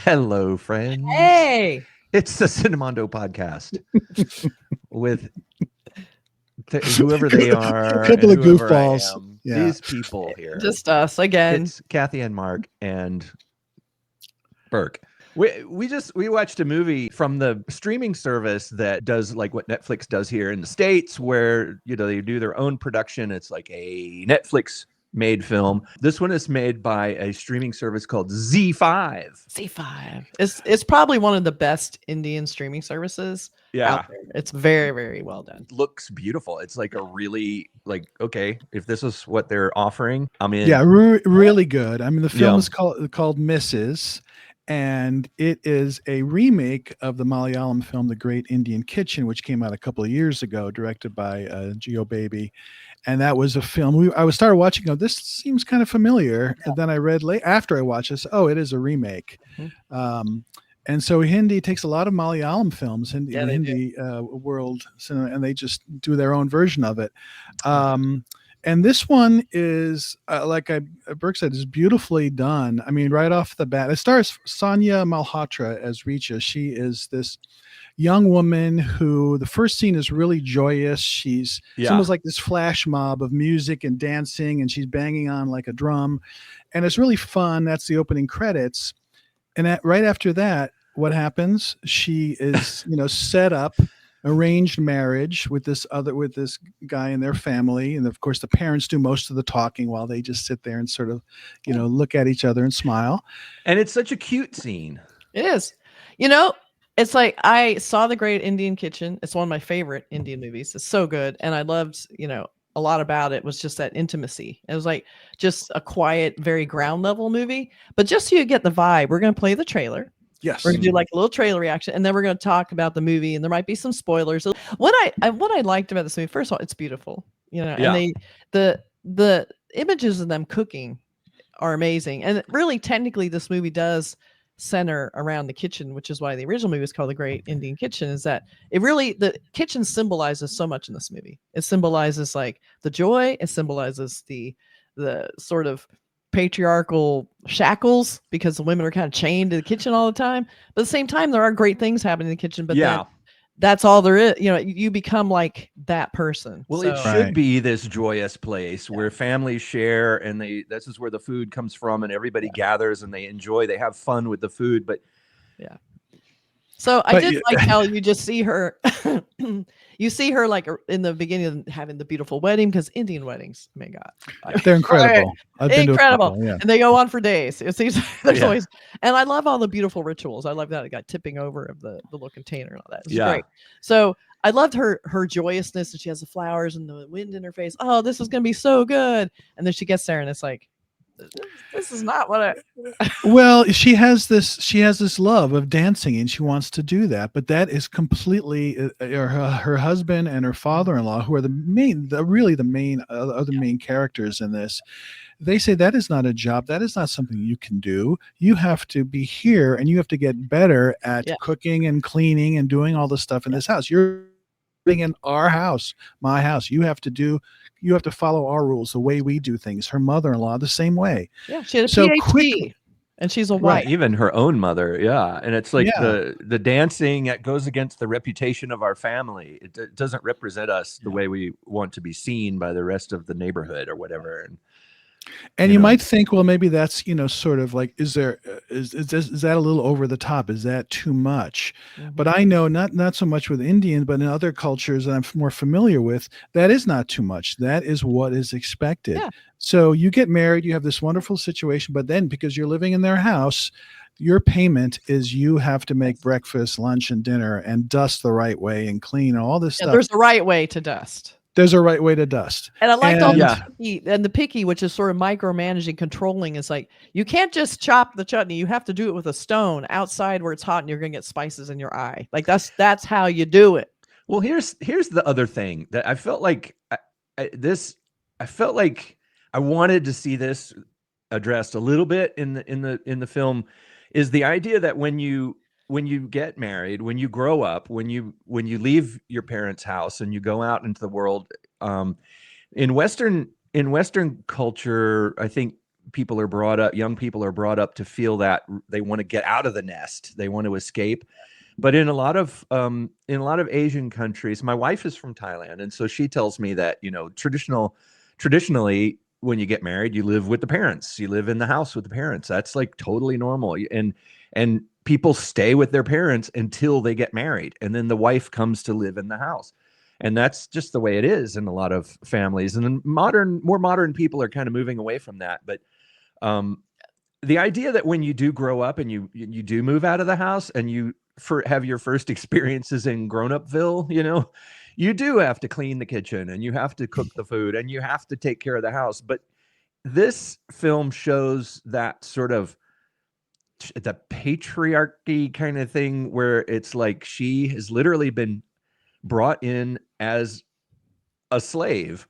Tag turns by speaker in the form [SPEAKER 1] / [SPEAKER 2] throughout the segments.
[SPEAKER 1] Hello, friends.
[SPEAKER 2] Hey,
[SPEAKER 1] It's the Cinemondo podcast with whoever they are
[SPEAKER 3] A couple
[SPEAKER 1] and
[SPEAKER 3] of
[SPEAKER 1] whoever I
[SPEAKER 3] goofballs.
[SPEAKER 1] am.
[SPEAKER 3] Yeah.
[SPEAKER 1] These people here.
[SPEAKER 2] just us again.
[SPEAKER 1] It's Kathy and Mark and Burke. We watched a movie from the streaming service that does like what Netflix does here in the States, where they do their own production. It's like a Netflix made film. This one is made by a streaming service called ZEE5.
[SPEAKER 2] ZEE5. It's probably one of the best Indian streaming services out there. It's very, very well done.
[SPEAKER 1] Looks beautiful. It's like a really okay, if this is what they're offering, I'm in.
[SPEAKER 3] Yeah, really good. I mean, the film is called Mrs. And it is a remake of the Malayalam film The Great Indian Kitchen, which came out a couple of years ago, directed by Geo Baby. And that was a film I started watching. This seems kind of familiar. And then I read after I watched this, it is a remake. Mm-hmm. And so Hindi takes a lot of Malayalam films in the Hindi world cinema, and they just do their own version of it. And this one is, like Burke said, is beautifully done. I mean, right off the bat, it stars Sanya Malhotra as Richa. She is this young woman who the first scene is really joyous. She's almost like this flash mob of music and dancing, and she's banging on like a drum. And it's really fun. That's the opening credits. And right after that, what happens? She is, set up, arranged marriage with this guy and their family, and of course the parents do most of the talking while they just sit there and sort of look at each other and smile. And
[SPEAKER 1] it's such a cute scene.
[SPEAKER 2] It is. It's like I saw The Great Indian Kitchen. It's one of my favorite Indian movies. It's so good, and I loved a lot about it was just that intimacy. It was like just a quiet, very ground level movie, but just so you get the vibe, we're going to play the trailer.
[SPEAKER 3] Yes,
[SPEAKER 2] we're gonna do like a little trailer reaction, and then we're gonna talk about the movie, and there might be some spoilers. What I liked about this movie, first of all, it's beautiful, and the images of them cooking are amazing, and really, technically, this movie does center around the kitchen, which is why the original movie was called The Great Indian Kitchen. Is that the kitchen symbolizes so much in this movie. It symbolizes like the joy. It symbolizes the sort of patriarchal shackles because the women are kind of chained to the kitchen all the time, but at the same time there are great things happening in the kitchen, but that's all there is. You become like that person.
[SPEAKER 1] It should be this joyous place where families share, and this is where the food comes from, and everybody gathers and they have fun with the food. But
[SPEAKER 2] I did like how you just see her you see her like in the beginning having the beautiful wedding, because Indian weddings, my God,
[SPEAKER 3] they're incredible.
[SPEAKER 2] Incredible. And they go on for days. It seems there's always, and I love all the beautiful rituals. I love that it got tipping over of the little container and all that. It's great. So I loved her joyousness, and she has the flowers and the wind in her face. Oh, this is gonna be so good. And then she gets there and it's like, this is not what I
[SPEAKER 3] well, she has this love of dancing, and she wants to do that, but that is completely her husband and her father-in-law, who are the main other main characters in this. They say that is not a job. That is not something you can do. You have to be here, and you have to get better at cooking and cleaning and doing all the stuff in this house. You're living in our house, my house. You have to follow our rules, the way we do things. Her mother-in-law, the same way.
[SPEAKER 2] Yeah, she had a PhD, and she's a wife.
[SPEAKER 1] Right, even her own mother. And it's like the dancing that goes against the reputation of our family. It doesn't represent us the way we want to be seen by the rest of the neighborhood or whatever.
[SPEAKER 3] And you might think, well, maybe that's, sort of like, is that a little over the top? Is that too much? Mm-hmm. But I know not so much with Indians, but in other cultures that I'm more familiar with, that is not too much. That is what is expected. Yeah. So you get married, you have this wonderful situation, but then because you're living in their house, your payment is you have to make breakfast, lunch, and dinner and dust the right way and clean and all this stuff.
[SPEAKER 2] There's the right way to dust.
[SPEAKER 3] There's a right way to dust.
[SPEAKER 2] And I liked all the picky, which is sort of micromanaging, controlling. Is like, you can't just chop the chutney. You have to do it with a stone outside where it's hot, and you're going to get spices in your eye. Like that's how you do it.
[SPEAKER 1] Well, here's the other thing that I felt like I felt like I wanted to see this addressed a little bit in the film, is the idea that when you get married, when you grow up, when you leave your parents' house and you go out into the world, in Western culture, I think people are brought up, young people are brought up to feel that they want to get out of the nest, they want to escape. But in a lot of Asian countries, my wife is from Thailand, and so she tells me that, you know, traditionally, when you get married, you live with the parents, you live in the house with the parents. That's like totally normal, and people stay with their parents until they get married, and then the wife comes to live in the house. And that's just the way it is in a lot of families. And then more modern people are kind of moving away from that. But the idea that when you do grow up and you do move out of the house and you have your first experiences in grown-upville, you know, you do have to clean the kitchen and you have to cook the food and you have to take care of the house. But this film shows that sort of the patriarchy kind of thing, where it's like she has literally been brought in as a slave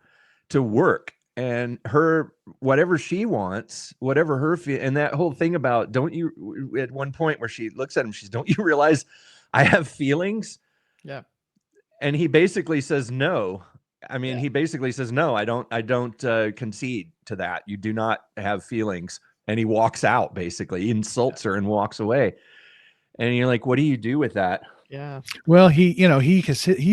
[SPEAKER 1] to work, and her, whatever she wants, whatever her and that whole thing about, don't you, at one point where she looks at him, she's, don't you realize I have feelings?
[SPEAKER 2] Yeah.
[SPEAKER 1] And he basically says no. I mean, he basically says no, I don't concede to that. You do not have feelings. And he walks out, basically. He insults her and walks away. And you're like, what do you do with that?
[SPEAKER 2] Yeah.
[SPEAKER 3] Well, he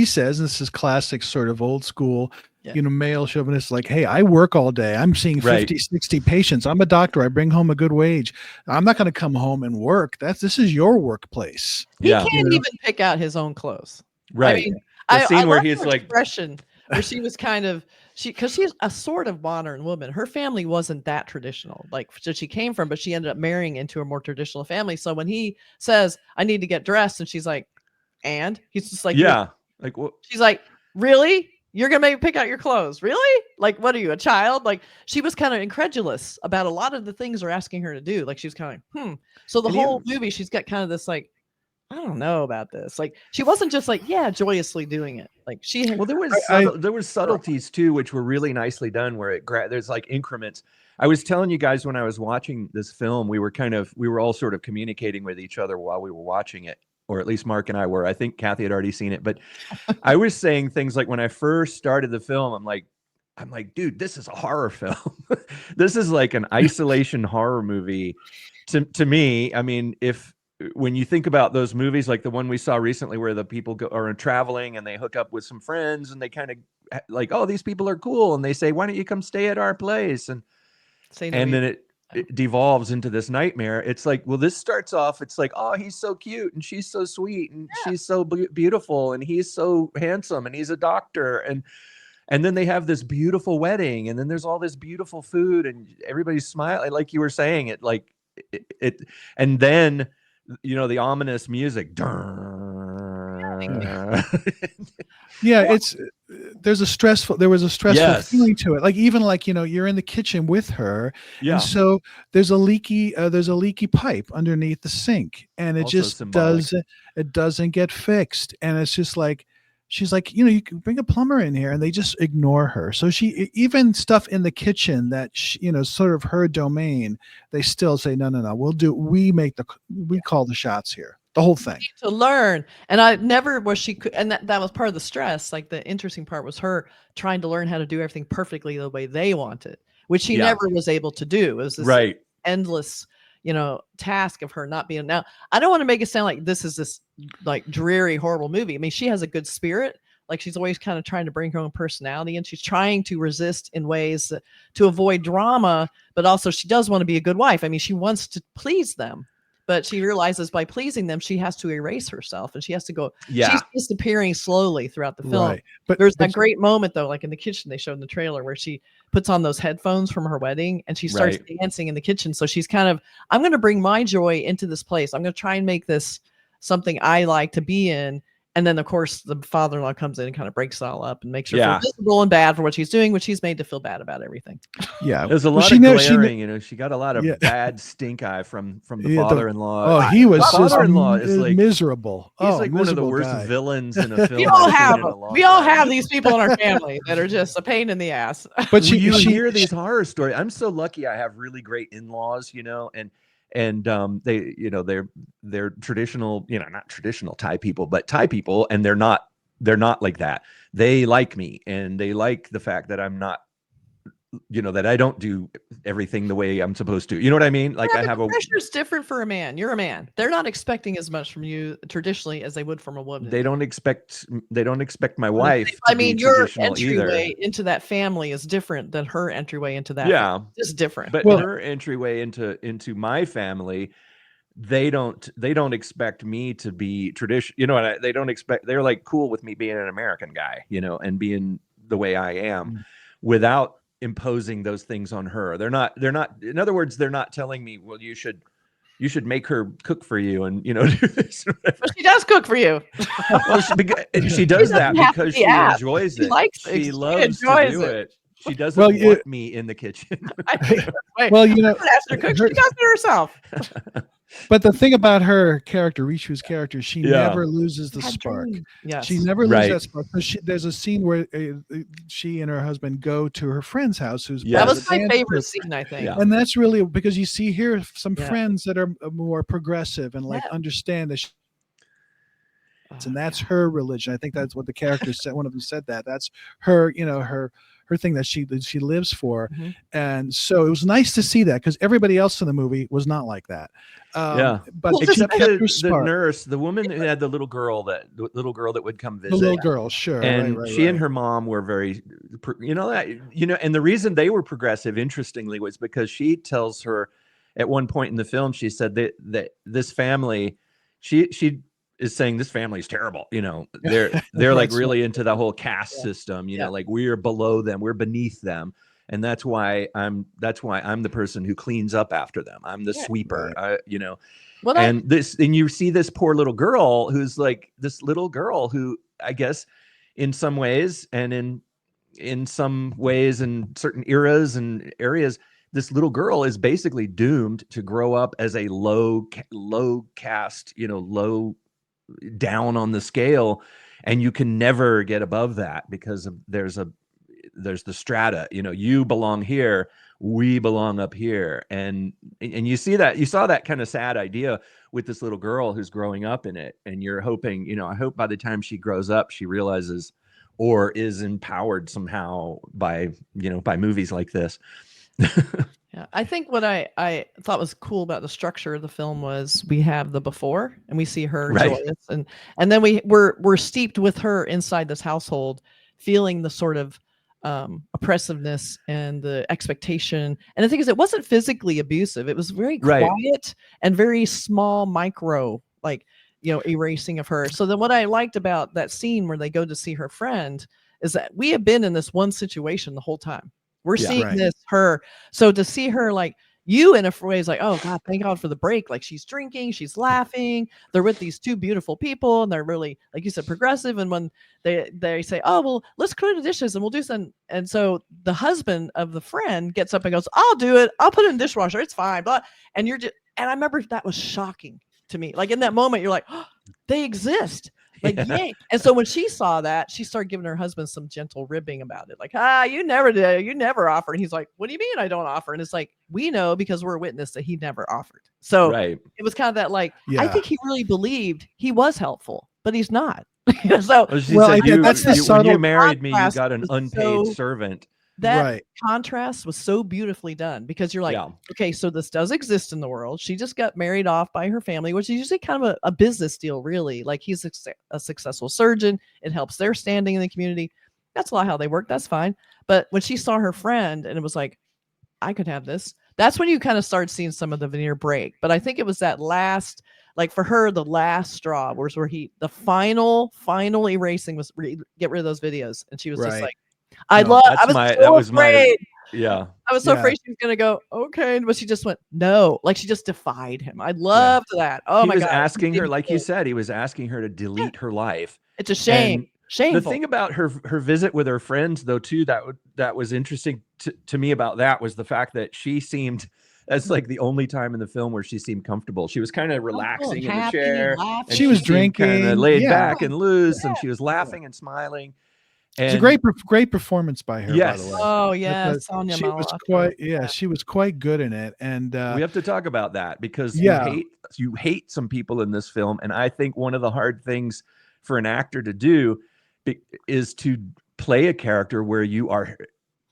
[SPEAKER 3] says, this is classic sort of old school, male chauvinist, like, hey, I work all day. I'm seeing 50, 60 patients. I'm a doctor. I bring home a good wage. I'm not going to come home and work. This is your workplace.
[SPEAKER 2] He can't even pick out his own clothes.
[SPEAKER 1] Right.
[SPEAKER 2] I mean,
[SPEAKER 1] the scene where
[SPEAKER 2] love
[SPEAKER 1] he's
[SPEAKER 2] her
[SPEAKER 1] like,
[SPEAKER 2] expression where she was kind of, because she's a sort of modern woman. Her family wasn't that traditional, like she came from, but she ended up marrying into a more traditional family. So when he says, I need to get dressed, and she's like, and he's just like,
[SPEAKER 1] yeah, like what?
[SPEAKER 2] She's like, really? You're gonna make me pick out your clothes? Really? Like, what are you, a child? Like, she was kind of incredulous about a lot of the things they're asking her to do. Like, she was kind of So the whole movie, she's got kind of this like, I don't know about this. Like, she wasn't just like, joyously doing it. Like, she had,
[SPEAKER 1] well, there was subtleties too, which were really nicely done, where there's like increments. I was telling you guys when I was watching this film, we were all sort of communicating with each other while we were watching it, or at least Mark and I were. I think Kathy had already seen it, but I was saying things like, when I first started the film, I'm like, dude, this is a horror film. This is like an isolation horror movie to me. I mean, when you think about those movies, like the one we saw recently where the people are traveling and they hook up with some friends and they kind of like, oh, these people are cool. And they say, why don't you come stay at our place? And then it devolves into this nightmare. It's like, well, this starts off, it's like, oh, he's so cute and she's so sweet and she's so beautiful and he's so handsome and he's a doctor. And then they have this beautiful wedding, and then there's all this beautiful food and everybody's smiling, like you were saying, and then, you know, the ominous music.
[SPEAKER 3] Yeah, there was a stressful feeling to it. Like, even like, you're in the kitchen with her, and so there's a leaky pipe underneath the sink, and it just doesn't get fixed, and it's just like, she's like, you can bring a plumber in here, and they just ignore her. So even stuff in the kitchen that sort of her domain, they still say, no, we call the shots here. The whole thing.
[SPEAKER 2] To learn. And I never was she could, and that was part of the stress. Like, the interesting part was her trying to learn how to do everything perfectly the way they want it, which she never was able to do. It was this endless, task of her not being. Now, I don't want to make it sound like this is this like dreary, horrible movie. I mean, she has a good spirit. Like, she's always kind of trying to bring her own personality, and she's trying to resist in ways to avoid drama, but also she does want to be a good wife. I mean, she wants to please them. But she realizes by pleasing them, she has to erase herself, and she has to go. She's disappearing slowly throughout the film. Right. But there's that great moment, though, like in the kitchen, they showed in the trailer, where she puts on those headphones from her wedding and she starts dancing in the kitchen. So she's kind of, I'm going to bring my joy into this place. I'm going to try and make this something I like to be in. And then, of course, the father-in-law comes in and kind of breaks it all up and makes her feel miserable and bad for what she's doing, which she's made to feel bad about everything.
[SPEAKER 3] Yeah.
[SPEAKER 1] There's a lot of glaring, she got a lot of bad stink eye from the father-in-law.
[SPEAKER 3] Oh, he was
[SPEAKER 1] father-in-law is like
[SPEAKER 3] miserable.
[SPEAKER 1] He's like one of the worst villains in a film.
[SPEAKER 2] We all have these people in our family that are just a pain in the ass.
[SPEAKER 1] But you hear these horror stories. I'm so lucky I have really great in-laws, and they, they're traditional, not traditional Thai people, but Thai people, and they're not like that. They like me, and they like the fact that I'm not that I don't do everything the way I'm supposed to. You know what I mean? Like, I have a
[SPEAKER 2] pressure's different for a man. You're a man. They're not expecting as much from you traditionally as they would from a woman.
[SPEAKER 1] They don't expect my wife to be
[SPEAKER 2] your
[SPEAKER 1] traditional
[SPEAKER 2] entryway
[SPEAKER 1] either.
[SPEAKER 2] into that family is different than her entryway into that.
[SPEAKER 1] Yeah,
[SPEAKER 2] it's different.
[SPEAKER 1] But her entryway into my family, they don't expect me to be traditional. You know, they don't expect. They're like cool with me being an American guy, and being the way I am, without imposing those things on her. They're not. In other words, they're not telling me, well, you should make her cook for you and do this.
[SPEAKER 2] But she does cook for you.
[SPEAKER 1] Well, she does that because she enjoys it. She loves to do it. She doesn't want me in the kitchen.
[SPEAKER 3] Well,
[SPEAKER 2] ask her to cook. She does it herself.
[SPEAKER 3] But the thing about her character, Rishu's character, she never loses the spark.
[SPEAKER 2] Yes.
[SPEAKER 3] She never loses that spark. There's a scene where she and her husband go to her friend's house.
[SPEAKER 2] That was my favorite scene, I think.
[SPEAKER 3] And that's really because you see here some friends that are more progressive and understand that. And that's her religion. I think that's what the character said. One of them said that. That's her, her thing that she lives for. And so it was nice to see that because everybody else in the movie was not like that. But
[SPEAKER 1] except the nurse, the woman who had the little girl that would come visit.
[SPEAKER 3] The little girl, sure.
[SPEAKER 1] And she and her mom were very, and the reason they were progressive, interestingly, was because she tells her at one point in the film, she said that this family, she is saying this family's terrible. They're like really into the whole caste system, like we're below them, we're beneath them. And that's why I'm the person who cleans up after them. I'm the sweeper,
[SPEAKER 2] Well,
[SPEAKER 1] and you see this poor little girl who's like this little girl who, I guess, in some ways and in some ways in certain eras and areas, this little girl is basically doomed to grow up as a low caste, low down on the scale, and you can never get above that because there's the strata. You belong here, we belong up here, and you saw that kind of sad idea with this little girl who's growing up in it, and you're hoping, I hope by the time she grows up she realizes or is empowered somehow by movies like this.
[SPEAKER 2] Yeah, I think what I thought was cool about the structure of the film was we have the before and we see her joyous, and then we're steeped with her inside this household, feeling the sort of oppressiveness and the expectation. And the thing is, it wasn't physically abusive. It was very quiet and very small, micro, erasing of her. So then what I liked about that scene where they go to see her friend is that we have been in this one situation the whole time. We're seeing her. So to see her you in a way is like, oh God, thank God for the break. Like she's drinking, she's laughing. They're with these two beautiful people and they're really, like you said, progressive. And when they say, oh, well, let's clear the dishes and we'll do some. And so the husband of the friend gets up and goes, I'll do it. I'll put it in the dishwasher. It's fine. But, and I remember that was shocking to me. Like in that moment, you're like, oh, they exist. Yay. And so when she saw that, she started giving her husband some gentle ribbing about it. Like, you never did. You never offered. And he's like, what do you mean I don't offer? And it's like, we know because we're a witness that he never offered. So it was kind of that I think he really believed he was helpful, but he's not. So
[SPEAKER 1] that's the subtle. When you married me, you got an unpaid servant.
[SPEAKER 2] That contrast was so beautifully done because you're like, okay, so this does exist in the world. She just got married off by her family, which is usually kind of a business deal, really. Like he's a successful surgeon. It helps their standing in the community. That's a lot how they work. That's fine. But when she saw her friend and it was like, I could have this. That's when you kind of start seeing some of the Veneer break. But I think it was that last, for her, the last straw was where the final erasing was get rid of those videos. And she was just like, I was afraid.
[SPEAKER 1] I
[SPEAKER 2] was so afraid she was gonna go okay, but she just went no, she just defied him. I loved that. Oh my God! He was
[SPEAKER 1] asking her, like you said, he was asking her to delete her life.
[SPEAKER 2] It's a shame. Shameful.
[SPEAKER 1] The thing about her visit with her friends, though, too, that was interesting to me about that was the fact that she seemed. That's the only time in the film where she seemed comfortable. She was kind of relaxing in the chair.
[SPEAKER 3] And she was drinking,
[SPEAKER 1] kind of laid back and loose, and she was laughing and smiling. And
[SPEAKER 3] it's a great performance by her.
[SPEAKER 1] Yes.
[SPEAKER 3] By the way.
[SPEAKER 2] Oh yeah, Sanya Malhotra.
[SPEAKER 3] She was quite good in it. And
[SPEAKER 1] we have to talk about that because you hate some people in this film, and I think one of the hard things for an actor to do is to play a character where you are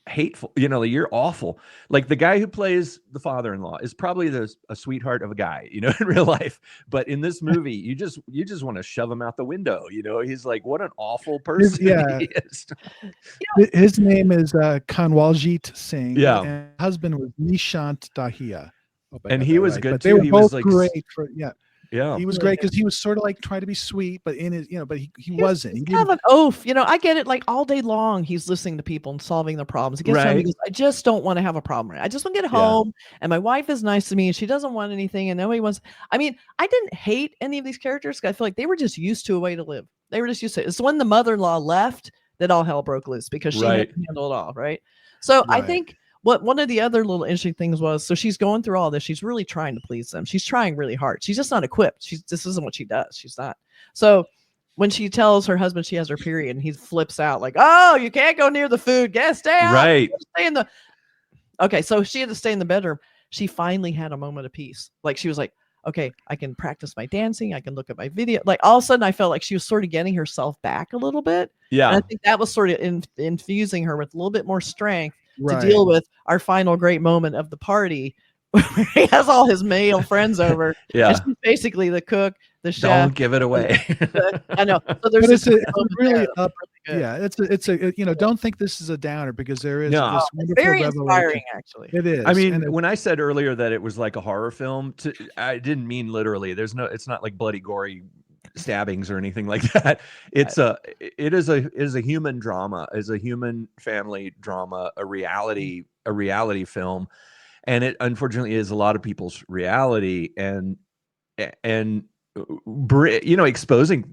[SPEAKER 1] hateful. You know, you're awful. Like the guy who plays the father-in-law is probably a sweetheart of a guy, you know, in real life. But in this movie, you just want to shove him out the window. You know, he's like, what an awful person he is.
[SPEAKER 3] His name is Kanwaljit Singh.
[SPEAKER 1] Yeah.
[SPEAKER 3] And husband was Nishant Dahiya.
[SPEAKER 1] And he was good
[SPEAKER 3] but
[SPEAKER 1] too.
[SPEAKER 3] They were
[SPEAKER 1] he
[SPEAKER 3] both
[SPEAKER 1] was like
[SPEAKER 3] great for
[SPEAKER 1] Yeah,
[SPEAKER 3] he was great because he was sort of like trying to be sweet, but in his, you know, but he wasn't. He
[SPEAKER 2] didn't have an oaf. You know, I get it. Like all day long, he's listening to people and solving their problems. He gets home, he goes, I just don't want to have a problem. I just want to get home, and my wife is nice to me, and she doesn't want anything, and nobody wants. I mean, I didn't hate any of these characters. I feel like they were just used to a way to live. They were just used to it. It's when the mother-in-law left that all hell broke loose because she had to handle it all. Right. So I think. What one of the other little interesting things was, so she's going through all this. She's really trying to please them. She's trying really hard. She's just not equipped. This isn't what she does. She's not. So when she tells her husband she has her period, and he flips out like, "Oh, you can't go near the food. Stay out.
[SPEAKER 1] Right.
[SPEAKER 2] Stay in the." Okay, so she had to stay in the bedroom. She finally had a moment of peace. Like she was like, "Okay, I can practice my dancing. I can look at my video." Like all of a sudden, I felt like she was sort of getting herself back a little bit.
[SPEAKER 1] Yeah,
[SPEAKER 2] and I think that was sort of infusing her with a little bit more strength. To deal with our final great moment of the party where he has all his male friends over. And she's basically the cook, the chef.
[SPEAKER 1] Don't give it away.
[SPEAKER 2] I know. So there's
[SPEAKER 3] it's really
[SPEAKER 2] up.
[SPEAKER 3] Yeah, it's a you know, don't think this is a downer because there is this wonderful
[SPEAKER 2] very inspiring actually.
[SPEAKER 3] It is.
[SPEAKER 1] I mean, when I said earlier that it was like a horror film, I didn't mean literally. It's not like bloody gory stabbings or anything like that. It is a human drama, is a human family drama, a reality film, and it unfortunately is a lot of people's reality, and you know, exposing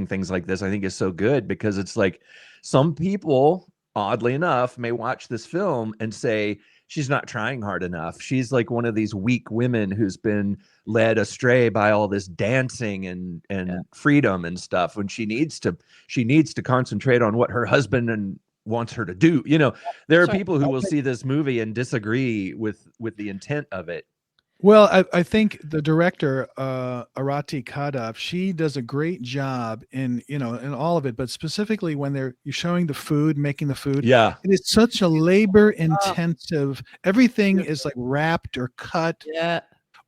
[SPEAKER 1] things like this I think is so good, because it's like some people, oddly enough, may watch this film and say, she's not trying hard enough. She's like one of these weak women who's been led astray by all this dancing and freedom and stuff, when she needs to concentrate on what her husband wants her to do. You know, there are people who will see this movie and disagree with the intent of it.
[SPEAKER 3] Well, I think the director, Arati Kadav, she does a great job in all of it, but specifically when you're showing the food, making the food.
[SPEAKER 1] Yeah.
[SPEAKER 3] It is such a labor intensive. Everything is like wrapped or cut.
[SPEAKER 2] Yeah.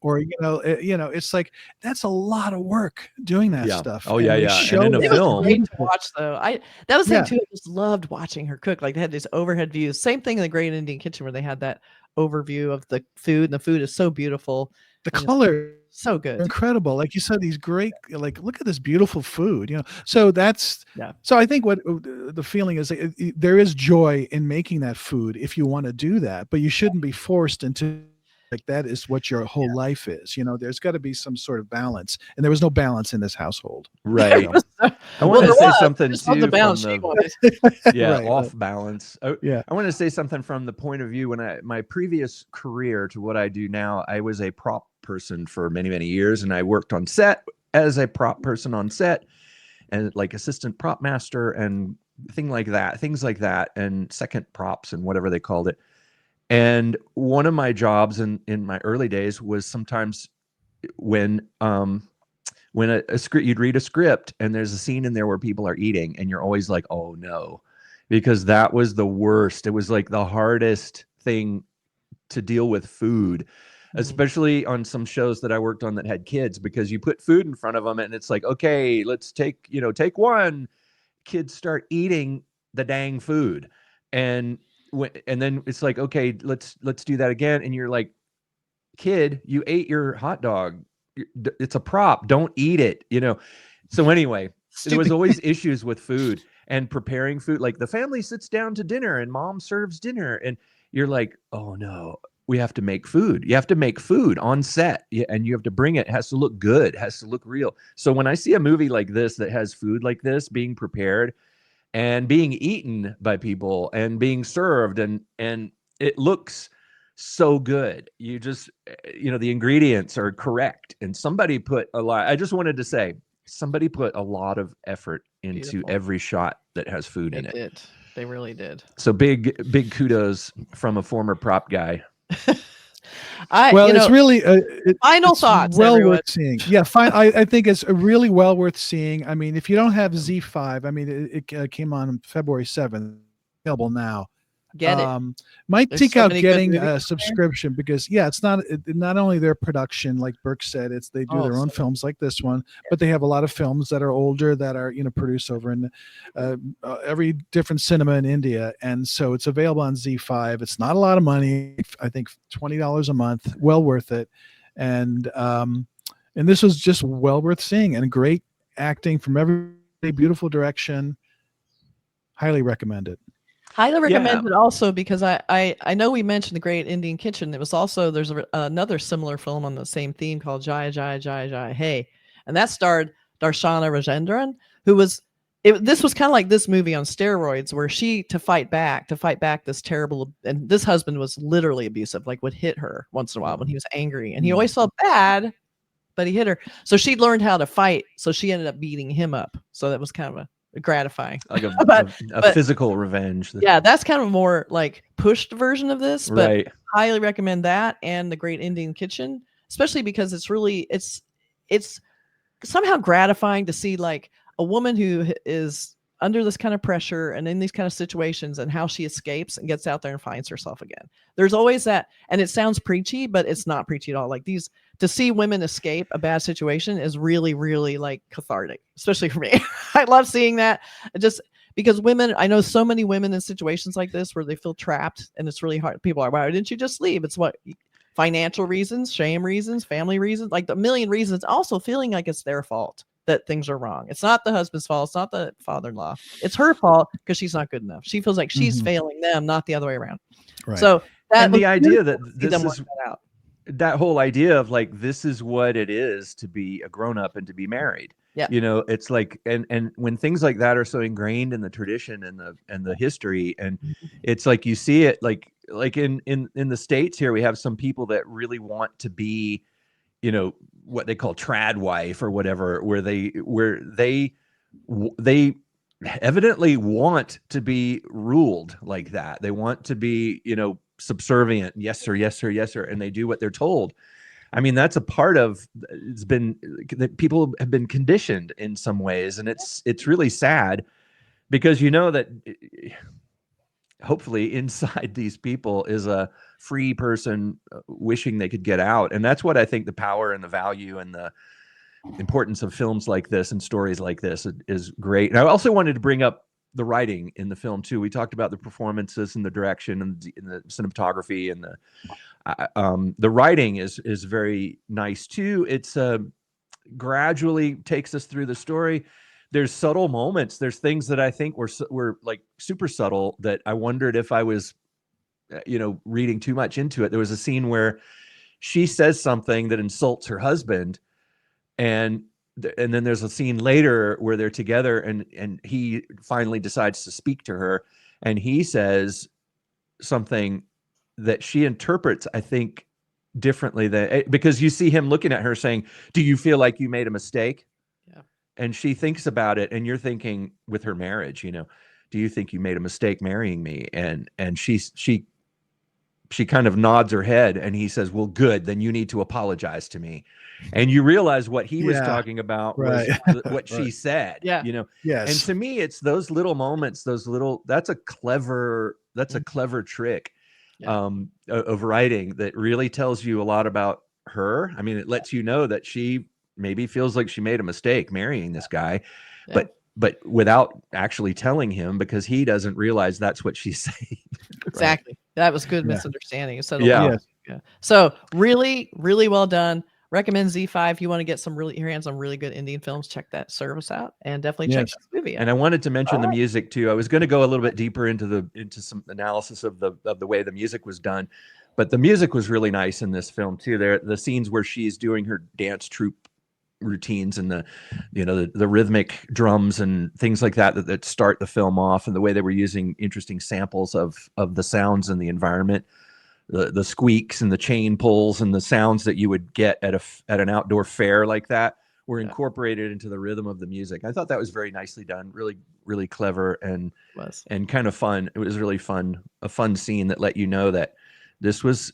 [SPEAKER 3] Or, it's like, that's a lot of work doing that stuff.
[SPEAKER 1] Oh, yeah. And in a film.
[SPEAKER 2] Was great to watch, though. That was the thing, too. I just loved watching her cook. Like, they had these overhead views. Same thing in the Great Indian Kitchen, where they had that overview of the food, and the food is so beautiful.
[SPEAKER 3] The color,
[SPEAKER 2] so good.
[SPEAKER 3] Incredible. Like you said, these great, like, look at this beautiful food, So that's, so I think what the feeling is, there is joy in making that food if you want to do that, but you shouldn't be forced into. Like that is what your whole life is. There's got to be some sort of balance, and there was no balance in this household.
[SPEAKER 1] Right. I want to say something too. Off balance. I want to say something from the point of view when my previous career to what I do now. I was a prop person for many, many years, and I worked on set as a prop person on set, and like assistant prop master and things like that, and second props and whatever they called it. And one of my jobs in my early days was sometimes when a script, you'd read a script and there's a scene in there where people are eating, and you're always like, oh no, because that was the worst. It was like the hardest thing to deal with food, especially on some shows that I worked on that had kids, because you put food in front of them and it's like, okay, let's take one. Kids start eating the dang food. And then it's like, okay, let's do that again. And you're like, kid, you ate your hot dog. It's a prop. Don't eat it. So anyway, there was always issues with food and preparing food. Like the family sits down to dinner and mom serves dinner, and you're like, oh no, we have to make food. You have to make food on set, and you have to bring it. It has to look good. It has to look real. So when I see a movie like this that has food like this being prepared and being eaten by people and being served, and it looks so good. You just, the ingredients are correct, and somebody put a lot. I just wanted to say, somebody put a lot of effort into every shot that has food in it.
[SPEAKER 2] They really did.
[SPEAKER 1] So big kudos from a former prop guy.
[SPEAKER 3] It's really
[SPEAKER 2] final thoughts.
[SPEAKER 3] Well worth seeing. Yeah, fine. I think it's really well worth seeing. I mean, if you don't have ZEE5, I mean, it came on February 7th, available now.
[SPEAKER 2] Get it.
[SPEAKER 3] Might
[SPEAKER 2] There's
[SPEAKER 3] seek
[SPEAKER 2] so
[SPEAKER 3] out
[SPEAKER 2] many good
[SPEAKER 3] getting
[SPEAKER 2] movies out
[SPEAKER 3] a
[SPEAKER 2] there.
[SPEAKER 3] subscription because it's not only their production, like Burke said, they do their own films like this one, but they have a lot of films that are older that are produced over in every different cinema in India, and so it's available on ZEE5. It's not a lot of money. I think $20 a month, well worth it, and this was just well worth seeing, and great acting from everybody, beautiful direction. Highly recommend it.
[SPEAKER 2] Highly recommend it also because I know we mentioned The Great Indian Kitchen. It was also, there's another similar film on the same theme called Jai Jai Jai Jai Hey, and that starred Darshana Rajendran, who was this was kind of like this movie on steroids, where she to fight back this terrible, and this husband was literally abusive, like would hit her once in a while when he was angry, and he always felt bad, but he hit her, so she learned how to fight, so she ended up beating him up, so that was kind of gratifying,
[SPEAKER 1] like
[SPEAKER 2] but
[SPEAKER 1] physical revenge.
[SPEAKER 2] Yeah, that's kind of a more like pushed version of this, but
[SPEAKER 1] right.
[SPEAKER 2] highly recommend that and The Great Indian Kitchen, especially because it's really it's somehow gratifying to see like a woman who is under this kind of pressure and in these kind of situations, and how she escapes and gets out there and finds herself again. There's always that, and it sounds preachy, but it's not preachy at all. Like to see women escape a bad situation is really, really like cathartic, especially for me. I love seeing that. Just because women, I know so many women in situations like this where they feel trapped and it's really hard. People are, why didn't you just leave? It's what, financial reasons, shame reasons, family reasons, like the million reasons, also feeling like it's their fault that things are wrong. It's not the husband's fault. It's not the father-in-law. It's her fault because she's not good enough. She feels like she's failing them, not the other way around.
[SPEAKER 3] Right.
[SPEAKER 2] So that,
[SPEAKER 1] and the idea that this is
[SPEAKER 2] out.
[SPEAKER 1] That whole idea of like, this is what it is to be a grown-up and to be married.
[SPEAKER 2] Yeah.
[SPEAKER 1] It's like, and when things like that are so ingrained in the tradition and the history, and it's like, you see it like in the States here, we have some people that really want to be, what they call trad wife or whatever, where they evidently want to be ruled like that. They want to be, subservient. Yes, sir. Yes, sir. Yes, sir. And they do what they're told. I mean, that's a part of, it's been that people have been conditioned in some ways. And it's really sad because that hopefully inside these people is a free person wishing they could get out. And that's what I think the power and the value and the importance of films like this and stories like this is great. And I also wanted to bring up the writing in the film too. We talked about the performances and the direction and the cinematography, and the writing is very nice too. It's gradually takes us through the story. There's subtle moments. There's things that I think were like super subtle that I wondered if I was, reading too much into it. There was a scene where she says something that insults her husband, and then there's a scene later where they're together and he finally decides to speak to her, and he says something that she interprets, I think, differently because you see him looking at her saying, "Do you feel like you made a mistake?"
[SPEAKER 2] Yeah.
[SPEAKER 1] And she thinks about it, and you're thinking with her marriage, do you think you made a mistake marrying me? And she kind of nods her head, and he says, "Well, good, then you need to apologize to me." And you realize what he was talking about was what she said.
[SPEAKER 2] Yeah.
[SPEAKER 3] Yes.
[SPEAKER 1] And to me, it's those little moments, that's a clever trick of writing that really tells you a lot about her. I mean, it lets you know that she maybe feels like she made a mistake marrying this guy, but without actually telling him, because he doesn't realize that's what she's saying.
[SPEAKER 2] Exactly. That was good misunderstanding.
[SPEAKER 1] Yeah.
[SPEAKER 2] So really, really well done. Recommend ZEE5 if you want to get your hands on really good Indian films. Check that service out, and definitely check this movie out.
[SPEAKER 1] And I wanted to mention the music too. I was going to go a little bit deeper into some analysis of the way the music was done, but the music was really nice in this film too. The scenes where she's doing her dance troupe routines and the rhythmic drums and things like that start the film off, and the way they were using interesting samples of the sounds and the environment. The squeaks and the chain pulls and the sounds that you would get at an outdoor fair like that were incorporated into the rhythm of the music. I thought that was very nicely done, really, really clever and kind of fun. It was really fun, a fun scene that let you know that this was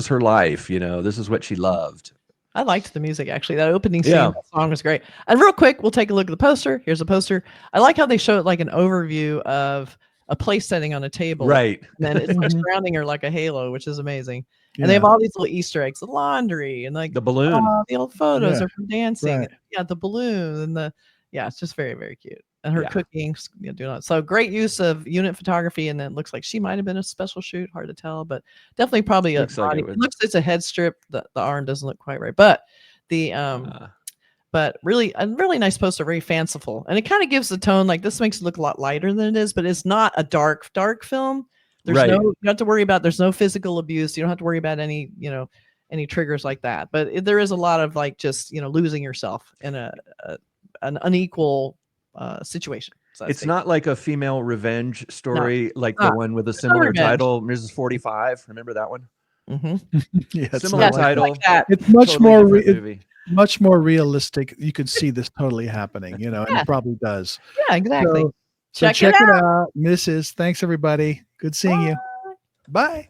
[SPEAKER 1] her life. This is what she loved.
[SPEAKER 2] I liked the music actually. That opening scene, that song was great. And real quick, we'll take a look at the poster. Here's a poster. I like how they show it like an overview of a place setting on a table.
[SPEAKER 1] Right.
[SPEAKER 2] And then it's surrounding her like a halo, which is amazing. And they have all these little Easter eggs, the laundry and like
[SPEAKER 1] the balloon.
[SPEAKER 2] The old photos are from dancing. Right. Yeah, the balloon and the it's just very, very cute. And her cooking, doing it. So great use of unit photography, and then it looks like she might have been a special shoot. Hard to tell, but definitely probably a body. It looks it's a head strip. The arm doesn't look quite right, but the but really a really nice poster, very fanciful, and it kind of gives the tone. Like this makes it look a lot lighter than it is, but it's not a dark film. There's no you don't have to worry about. There's no physical abuse. You don't have to worry about any any triggers like that. But there is a lot of like just losing yourself in an unequal situation. So
[SPEAKER 1] it's not like a female revenge story like the one with a similar title, Mrs. 45. Remember that one?
[SPEAKER 3] Yeah,
[SPEAKER 1] similar title.
[SPEAKER 2] Like
[SPEAKER 3] it's much totally much more realistic. You could see this totally happening, and it probably does.
[SPEAKER 2] Yeah, exactly.
[SPEAKER 3] So check it out, Mrs. Thanks everybody. Good seeing you. Bye.